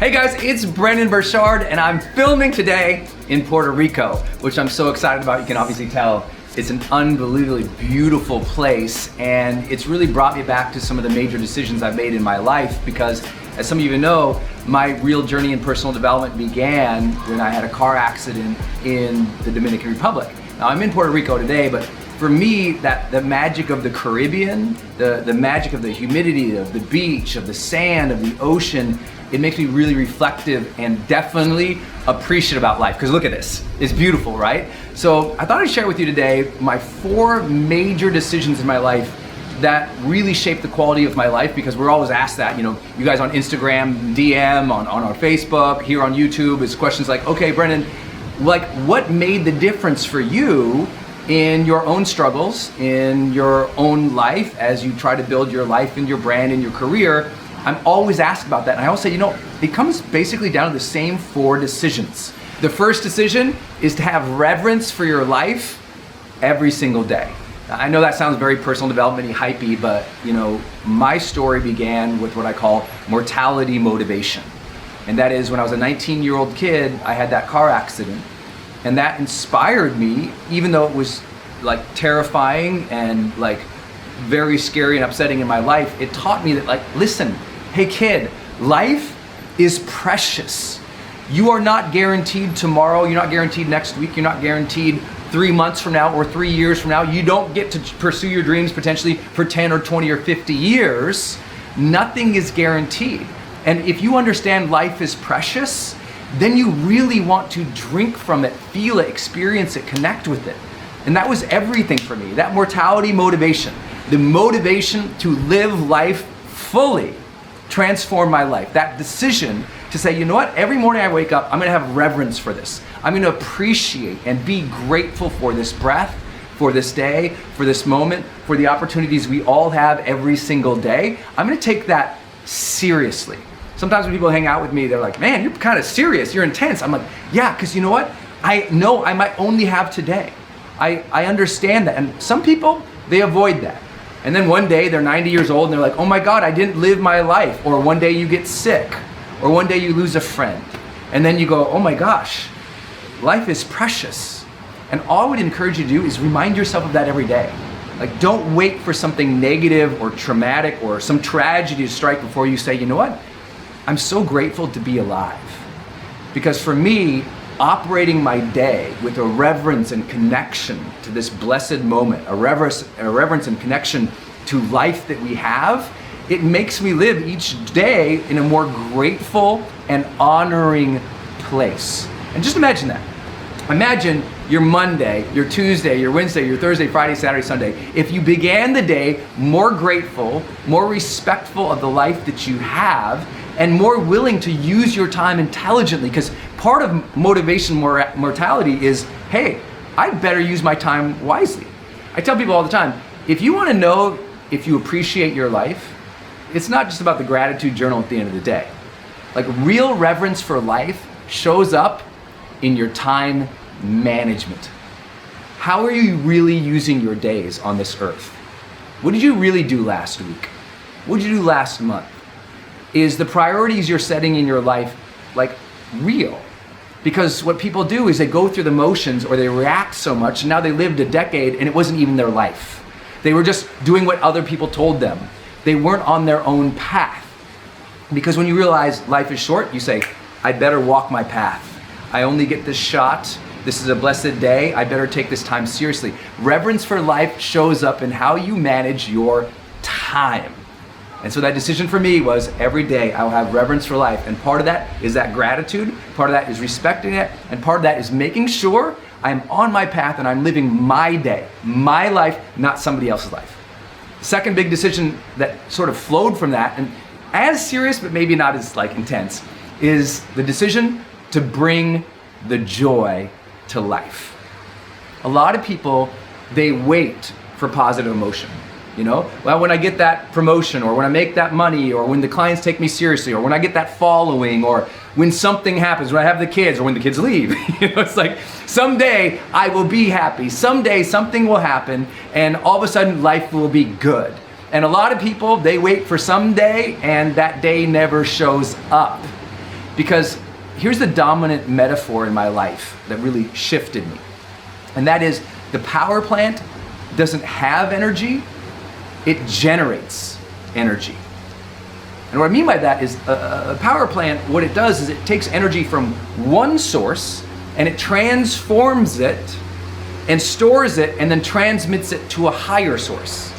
Hey guys, it's Brendon Burchard and I'm filming today in Puerto Rico, which I'm so excited about. You can obviously tell it's an unbelievably beautiful place, and it's really brought me back to some of the major decisions I've made in my life because, as some of you know, my real journey in personal development began when I had a car accident in the Dominican Republic. Now I'm in Puerto Rico today, but for me, the magic of the Caribbean, the magic of the humidity of the beach, of the sand, of the ocean, it makes me really reflective and definitely appreciative about life. Because look at this, it's beautiful, right? So I thought I'd share with you today my 4 major decisions in my life that really shaped the quality of my life, because we're always asked that, you guys on Instagram, DM, on our Facebook, here on YouTube, it's questions like, okay, Brendon, like what made the difference for you in your own struggles, in your own life, as you try to build your life and your brand and your career? I'm always asked about that, and I always say, it comes basically down to the same 4 decisions. The first decision is to have reverence for your life every single day. I know that sounds very personal development-y, hypey, but my story began with what I call mortality motivation. And that is when I was a 19-year-old kid, I had that car accident, and that inspired me, even though it was like terrifying and like very scary and upsetting in my life. It taught me that, like, listen, hey kid, life is precious. You are not guaranteed tomorrow, you're not guaranteed next week, you're not guaranteed 3 months from now or 3 years from now. You don't get to pursue your dreams potentially for 10 or 20 or 50 years. Nothing is guaranteed. And if you understand life is precious, then you really want to drink from it, feel it, experience it, connect with it. And that was everything for me, that mortality motivation. The motivation to live life fully transformed my life. That decision to say, you know what, every morning I wake up, I'm gonna have reverence for this. I'm gonna appreciate and be grateful for this breath, for this day, for this moment, for the opportunities we all have every single day. I'm gonna take that seriously. Sometimes when people hang out with me, they're like, man, you're kind of serious, you're intense. I'm like, yeah, because you know what? I know I might only have today. I understand that. And some people, they avoid that. And then one day they're 90 years old and they're like, oh my God, I didn't live my life. Or one day you get sick, or one day you lose a friend. And then you go, oh my gosh, life is precious. And all I would encourage you to do is remind yourself of that every day. Like, don't wait for something negative or traumatic or some tragedy to strike before you say, you know what? I'm so grateful to be alive. Because for me, operating my day with a reverence and connection to this blessed moment, a reverence and connection to life that we have, it makes me live each day in a more grateful and honoring place. And just imagine that. Imagine your Monday, your Tuesday, your Wednesday, your Thursday, Friday, Saturday, Sunday. If you began the day more grateful, more respectful of the life that you have, and more willing to use your time intelligently, because part of motivation mortality is, hey, I better use my time wisely. I tell people all the time, if you want to know if you appreciate your life, it's not just about the gratitude journal at the end of the day. Like, real reverence for life shows up in your time management. How are you really using your days on this earth? What did you really do last week? What did you do last month? Is the priorities you're setting in your life like real? Because what people do is they go through the motions, or they react so much, and now they lived a decade and it wasn't even their life. They were just doing what other people told them. They weren't on their own path. Because when you realize life is short, you say, I better walk my path. I only get this shot. This is a blessed day. I better take this time seriously. Reverence for life shows up in how you manage your time. And so that decision for me was, every day I will have reverence for life. And part of that is that gratitude, part of that is respecting it, and part of that is making sure I'm on my path and I'm living my day, my life, not somebody else's life. The second big decision that sort of flowed from that, and as serious but maybe not as intense, is the decision to bring the joy to life. A lot of people, they wait for positive emotion. Well, when I get that promotion, or when I make that money, or when the clients take me seriously, or when I get that following, or when something happens, when I have the kids, or when the kids leave. It's like, someday I will be happy. Someday something will happen, and all of a sudden life will be good. And a lot of people, they wait for someday, and that day never shows up. Because here's the dominant metaphor in my life that really shifted me. And that is, the power plant doesn't have energy, it generates energy. And what I mean by that is a power plant, what it does is it takes energy from one source and it transforms it and stores it and then transmits it to a higher source.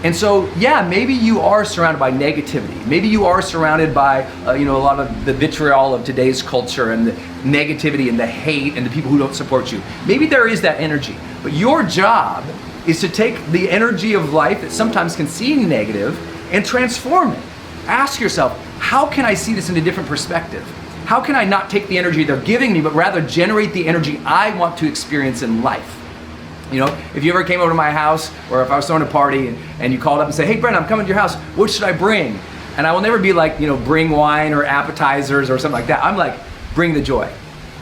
And so, yeah, maybe you are surrounded by negativity. Maybe you are surrounded by, a lot of the vitriol of today's culture and the negativity and the hate and the people who don't support you. Maybe there is that energy. But your job is to take the energy of life that sometimes can seem negative and transform it. Ask yourself, how can I see this in a different perspective? How can I not take the energy they're giving me, but rather generate the energy I want to experience in life? If you ever came over to my house, or if I was throwing a party and you called up and said, hey, Brendon, I'm coming to your house, what should I bring? And I will never be like, bring wine or appetizers or something like that. I'm like, bring the joy.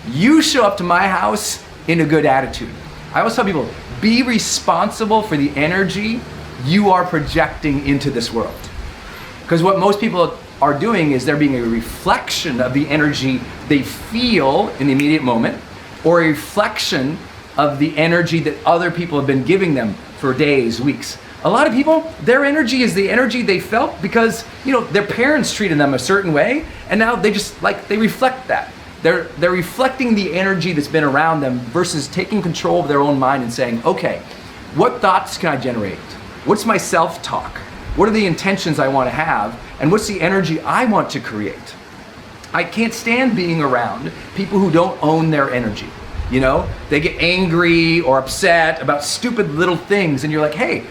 You show up to my house in a good attitude. I always tell people, be responsible for the energy you are projecting into this world. Because what most people are doing is they're being a reflection of the energy they feel in the immediate moment, or a reflection of the energy that other people have been giving them for days, weeks. A lot of people, their energy is the energy they felt because, their parents treated them a certain way, and now they reflect that. They're reflecting the energy that's been around them versus taking control of their own mind and saying, okay, what thoughts can I generate? What's my self-talk? What are the intentions I want to have? And what's the energy I want to create? I can't stand being around people who don't own their energy. They get angry or upset about stupid little things, and you're like, hey,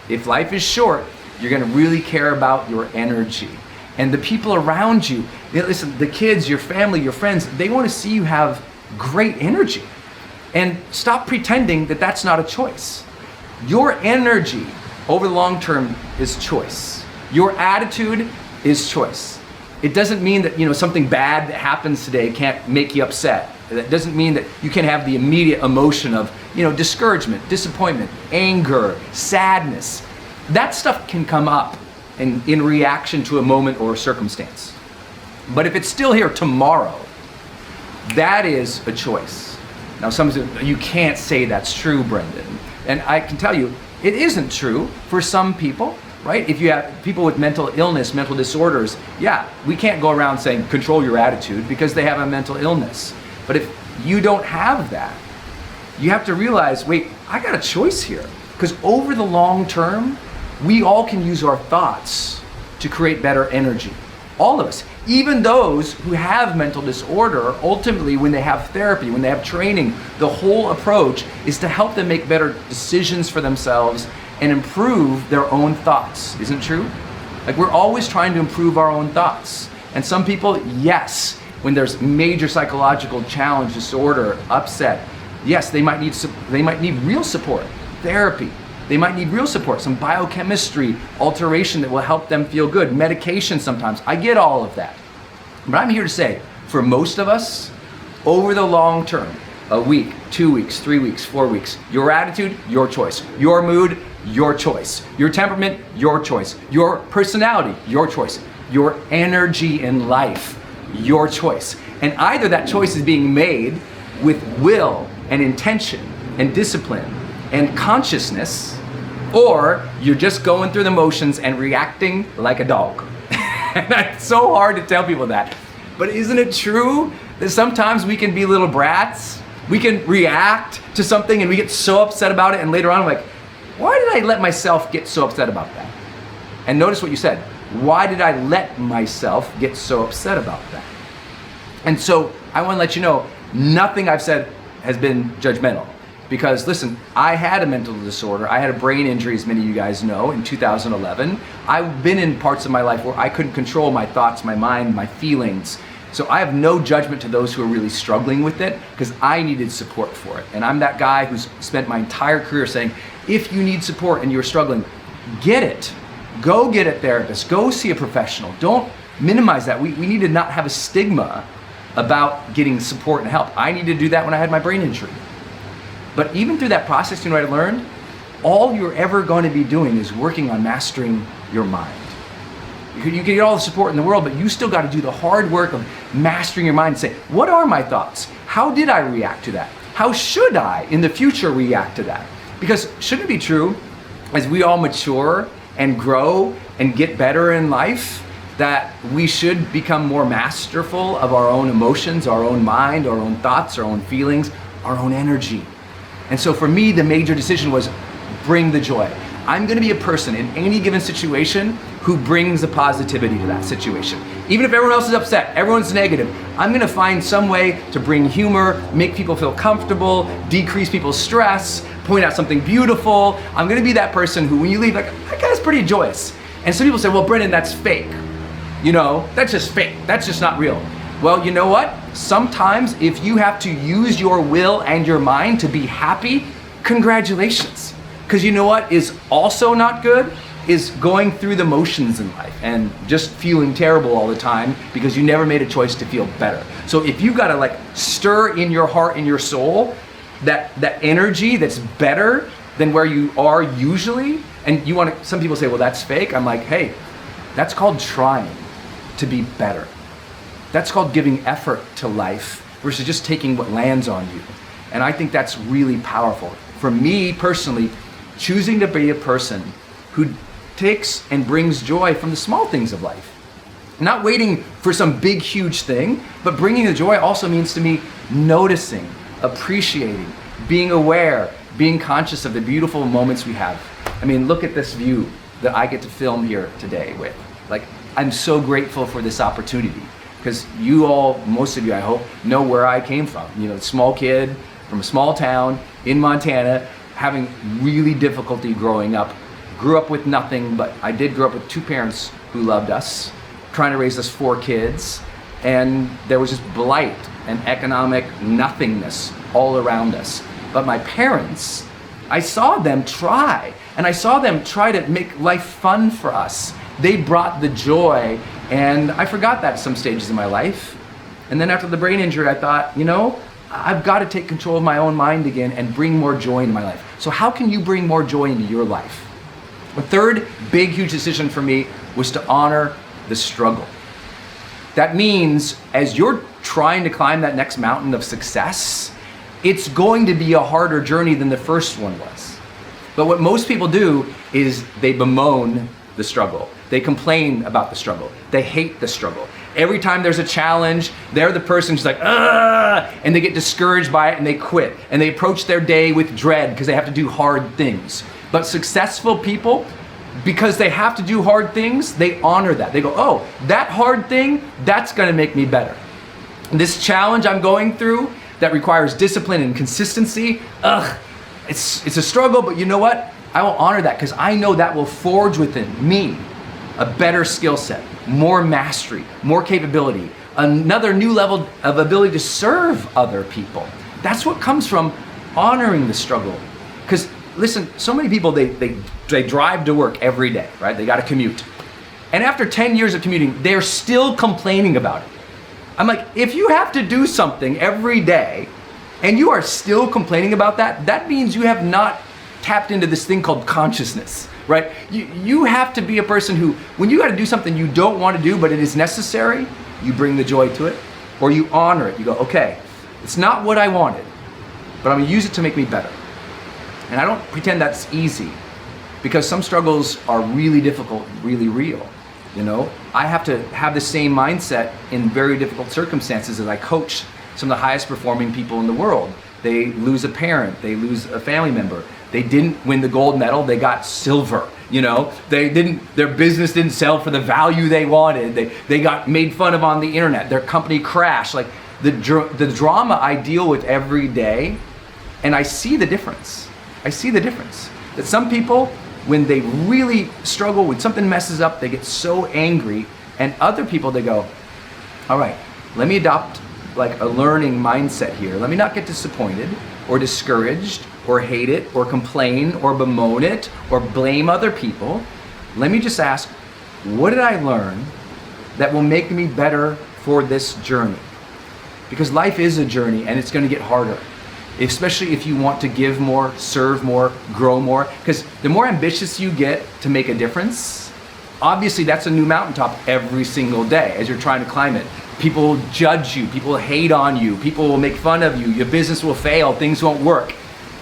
if life is short, you're gonna really care about your energy. And the people around you, listen, the kids, your family, your friends, they wanna see you have great energy. And stop pretending that that's not a choice. Your energy over the long term is choice. Your attitude is choice. It doesn't mean that something bad that happens today can't make you upset. That doesn't mean that you can have the immediate emotion of discouragement, disappointment, anger, sadness. That stuff can come up in reaction to a moment or a circumstance. But if it's still here tomorrow, that is a choice. Now some say, you can't say that's true, Brendon. And I can tell you, it isn't true for some people, right? If you have people with mental illness, mental disorders, yeah, we can't go around saying control your attitude because they have a mental illness. But if you don't have that, you have to realize, wait, I got a choice here. Because over the long term, we all can use our thoughts to create better energy. All of us. Even those who have mental disorder, ultimately when they have therapy, when they have training, the whole approach is to help them make better decisions for themselves and improve their own thoughts. Isn't it true? Like, we're always trying to improve our own thoughts. And some people, yes, when there's major psychological challenge, disorder, upset, yes, they might need real support, therapy. They might need real support, some biochemistry alteration that will help them feel good, medication sometimes. I get all of that. But I'm here to say, for most of us, over the long term, a week, 2 weeks, 3 weeks, 4 weeks, your attitude, your choice. Your mood, your choice. Your temperament, your choice. Your personality, your choice. Your energy in life, your choice. And either that choice is being made with will and intention and discipline and consciousness, or you're just going through the motions and reacting like a dog. And it's so hard to tell people that. But isn't it true that sometimes we can be little brats? We can react to something and we get so upset about it, and later on I'm like, why did I let myself get so upset about that? And notice what you said. Why did I let myself get so upset about that? And so I want to let you know, nothing I've said has been judgmental. Because listen, I had a mental disorder. I had a brain injury, as many of you guys know, in 2011. I've been in parts of my life where I couldn't control my thoughts, my mind, my feelings. So I have no judgment to those who are really struggling with it, because I needed support for it. And I'm that guy who's spent my entire career saying, if you need support and you're struggling, get it. Go get a therapist. Go see a professional. Don't minimize that. We need to not have a stigma about getting support and help. I needed to do that when I had my brain injury. But even through that process, you know what I learned? All you're ever going to be doing is working on mastering your mind. You can get all the support in the world, but you still got to do the hard work of mastering your mind and say, what are my thoughts? How did I react to that? How should I in the future react to that? Because shouldn't it be true, as we all mature and grow and get better in life, that we should become more masterful of our own emotions, our own mind, our own thoughts, our own feelings, our own energy. And so for me, the major decision was bring the joy. I'm gonna be a person in any given situation who brings a positivity to that situation. Even if everyone else is upset, everyone's negative, I'm gonna find some way to bring humor, make people feel comfortable, decrease people's stress, point out something beautiful. I'm gonna be that person who, when you leave, like, that guy's pretty joyous. And some people say, well, Brendon, that's fake. You know, that's just fake. That's just not real. Well, you know what? Sometimes if you have to use your will and your mind to be happy, congratulations. Because you know what is also not good? Is going through the motions in life and just feeling terrible all the time because you never made a choice to feel better. So if you gotta like stir in your heart and your soul that energy that's better than where you are usually, and you wanna, some people say, well, that's fake. I'm like, hey, that's called trying to be better. That's called giving effort to life versus just taking what lands on you. And I think that's really powerful. For me personally, choosing to be a person who takes and brings joy from the small things of life. Not waiting for some big, huge thing, but bringing the joy also means to me noticing, appreciating, being aware, being conscious of the beautiful moments we have. I mean, look at this view that I get to film here today with. Like, I'm so grateful for this opportunity because you all, most of you I hope, know where I came from. You know, a small kid from a small town in Montana, having really difficulty growing up. Grew up with nothing, but I did grow up with two parents who loved us, trying to raise us 4 kids, and there was just blight and economic nothingness all around us. But my parents, I saw them try, and I saw them try to make life fun for us. They brought the joy, and I forgot that at some stages in my life. And then after the brain injury, I thought, you know, I've got to take control of my own mind again and bring more joy into my life. So how can you bring more joy into your life? The third big, huge decision for me was to honor the struggle. That means as you're trying to climb that next mountain of success, it's going to be a harder journey than the first one was. But what most people do is they bemoan the struggle. They complain about the struggle. They hate the struggle. Every time there's a challenge, they're the person who's like, ah, and they get discouraged by it and they quit. And they approach their day with dread because they have to do hard things. But successful people, because they have to do hard things, they honor that. They go, oh, that hard thing, that's gonna make me better. This challenge I'm going through that requires discipline and consistency, it's a struggle, but you know what? I will honor that because I know that will forge within me a better skill set, more mastery, more capability, another new level of ability to serve other people. That's what comes from honoring the struggle. Because listen, so many people, they drive to work every day, right? They got to commute. And after 10 years of commuting, they're still complaining about it. I'm like, if you have to do something every day and you are still complaining about that, that means you have not tapped into this thing called consciousness, right? You have to be a person who, when you got to do something you don't want to do, but it is necessary, you bring the joy to it, or you honor it. You go, okay, it's not what I wanted, but I'm gonna use it to make me better. And I don't pretend that's easy, because some struggles are really difficult, really real. You know, I have to have the same mindset in very difficult circumstances as I coach some of the highest performing people in the world. They lose a parent, they lose a family member. They didn't win the gold medal, they got silver. You know, their business didn't sell for the value they wanted. They got made fun of on the internet. Their company crashed. Like the drama I deal with every day, and I see the difference. I see the difference. That some people, when they really struggle, when something messes up, they get so angry, and other people, they go, all right, let me adopt like a learning mindset here. Let me not get disappointed or discouraged or hate it or complain or bemoan it or blame other people. Let me just ask, what did I learn that will make me better for this journey? Because life is a journey and it's gonna get harder, especially if you want to give more, serve more, grow more. Because the more ambitious you get to make a difference, Obviously, that's a new mountaintop every single day as you're trying to climb it. People will judge you, people will hate on you, people will make fun of you, your business will fail, things won't work.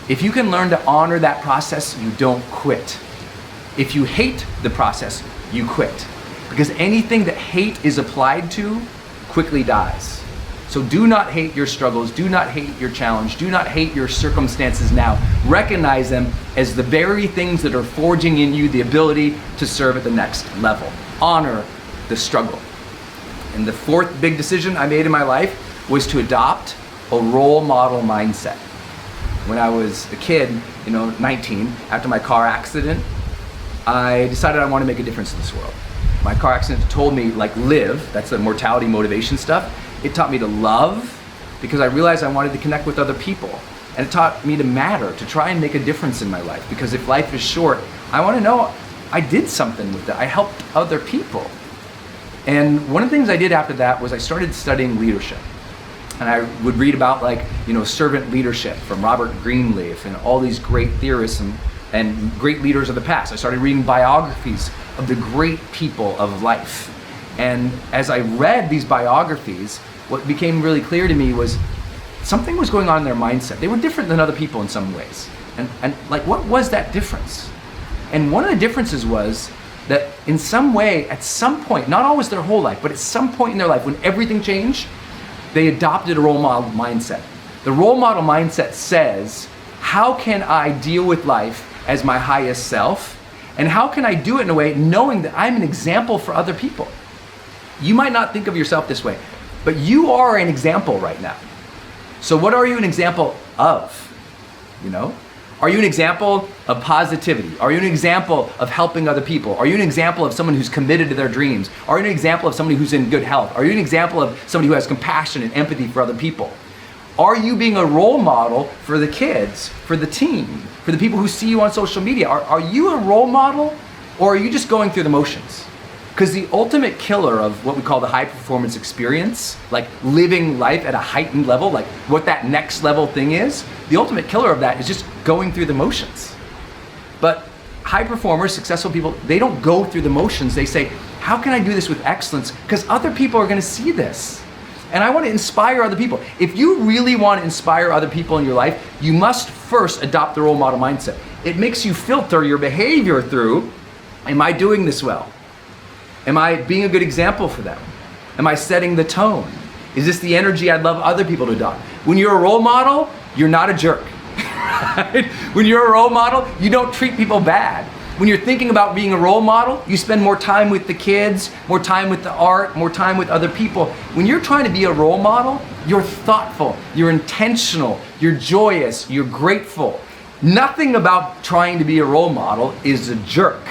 If you can learn to honor that process, you don't quit. If you hate the process, you quit. Because anything that hate is applied to quickly dies. So do not hate your struggles, do not hate your challenge, do not hate your circumstances now. Recognize them as the very things that are forging in you the ability to serve at the next level. Honor the struggle. And the fourth big decision I made in my life was to adopt a role model mindset. When I was a kid, 19, after my car accident, I decided I want to make a difference in this world. My car accident told me, live, that's the mortality motivation stuff. It taught me to love, because I realized I wanted to connect with other people. And it taught me to matter, to try and make a difference in my life. Because if life is short, I want to know I did something with it. I helped other people. And one of the things I did after that was I started studying leadership. And I would read about servant leadership from Robert Greenleaf and all these great theorists and great leaders of the past. I started reading biographies of the great people of life. And as I read these biographies, what became really clear to me was something was going on in their mindset. They were different than other people in some ways. And what was that difference? And one of the differences was that in some way, at some point, not always their whole life, but at some point in their life when everything changed, they adopted a role model mindset. The role model mindset says, how can I deal with life as my highest self? And how can I do it in a way knowing that I'm an example for other people? You might not think of yourself this way, but you are an example right now. So what are you an example of? Are you an example of positivity? Are you an example of helping other people? Are you an example of someone who's committed to their dreams? Are you an example of somebody who's in good health? Are you an example of somebody who has compassion and empathy for other people? Are you being a role model for the kids, for the team, for the people who see you on social media? Are you a role model, or are you just going through the motions? Because the ultimate killer of what we call the high performance experience, like living life at a heightened level, like what that next level thing is, the ultimate killer of that is just going through the motions. But high performers, successful people, they don't go through the motions. They say, how can I do this with excellence? Because other people are going to see this. And I want to inspire other people. If you really want to inspire other people in your life, you must first adopt the role model mindset. It makes you filter your behavior through, am I doing this well? Am I being a good example for them? Am I setting the tone? Is this the energy I'd love other people to adopt? When you're a role model, you're not a jerk. Right? When you're a role model, you don't treat people bad. When you're thinking about being a role model, you spend more time with the kids, more time with the art, more time with other people. When you're trying to be a role model, you're thoughtful, you're intentional, you're joyous, you're grateful. Nothing about trying to be a role model is a jerk.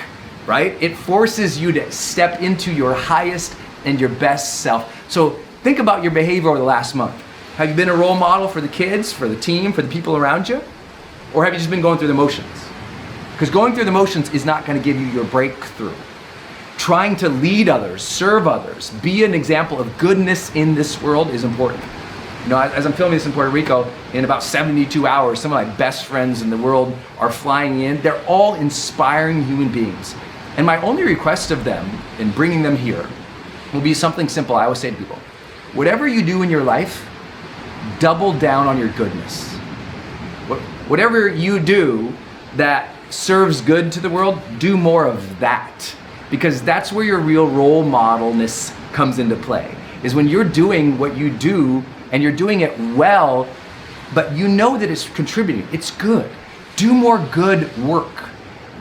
Right? It forces you to step into your highest and your best self. So think about your behavior over the last month. Have you been a role model for the kids, for the team, for the people around you? Or have you just been going through the motions? Because going through the motions is not going to give you your breakthrough. Trying to lead others, serve others, be an example of goodness in this world is important. As I'm filming this in Puerto Rico, in about 72 hours, some of my best friends in the world are flying in. They're all inspiring human beings. And my only request of them in bringing them here will be something simple. I always say to people, whatever you do in your life, double down on your goodness. Whatever you do that serves good to the world, do more of that. Because that's where your real role modelness comes into play, is when you're doing what you do and you're doing it well, but you know that it's contributing, it's good. Do more good work.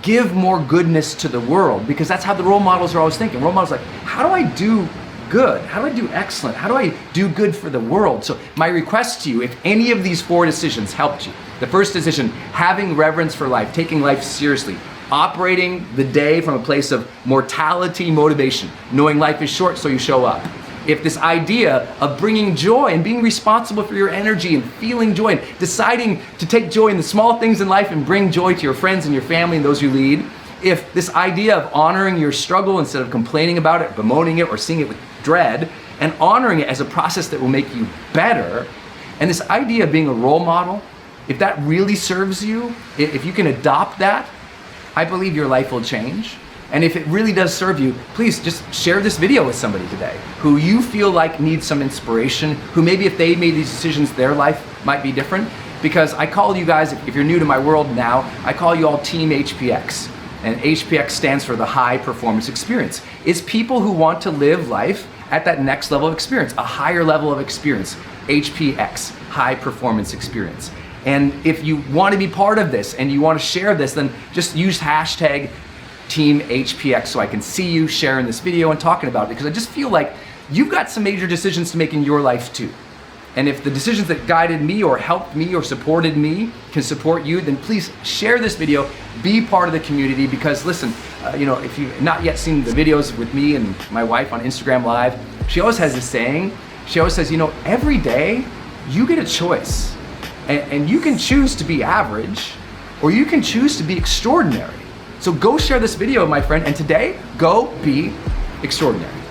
Give more goodness to the world, because that's how the role models are always thinking. Role models are like, how do I do good? How do I do excellent? How do I do good for the world? So my request to you, if any of these four decisions helped you, the first decision, having reverence for life, taking life seriously, operating the day from a place of mortality motivation, knowing life is short so you show up. If this idea of bringing joy and being responsible for your energy and feeling joy and deciding to take joy in the small things in life and bring joy to your friends and your family and those you lead, if this idea of honoring your struggle instead of complaining about it, bemoaning it, or seeing it with dread, and honoring it as a process that will make you better, and this idea of being a role model, if that really serves you, if you can adopt that, I believe your life will change. And if it really does serve you, please just share this video with somebody today who you feel like needs some inspiration, who maybe if they made these decisions, their life might be different. Because I call you guys, if you're new to my world now, I call you all Team HPX. And HPX stands for the High Performance Experience. It's people who want to live life at that next level of experience, a higher level of experience. HPX, High Performance Experience. And if you want to be part of this and you want to share this, then just use hashtag Team HPX so I can see you sharing this video and talking about it, because I just feel like you've got some major decisions to make in your life too. And if the decisions that guided me or helped me or supported me can support you, then please share this video, be part of the community, because listen, if you've not yet seen the videos with me and my wife on Instagram Live, she always has this saying. She always says, every day you get a choice, and you can choose to be average or you can choose to be extraordinary. So go share this video, my friend, and today, go be extraordinary.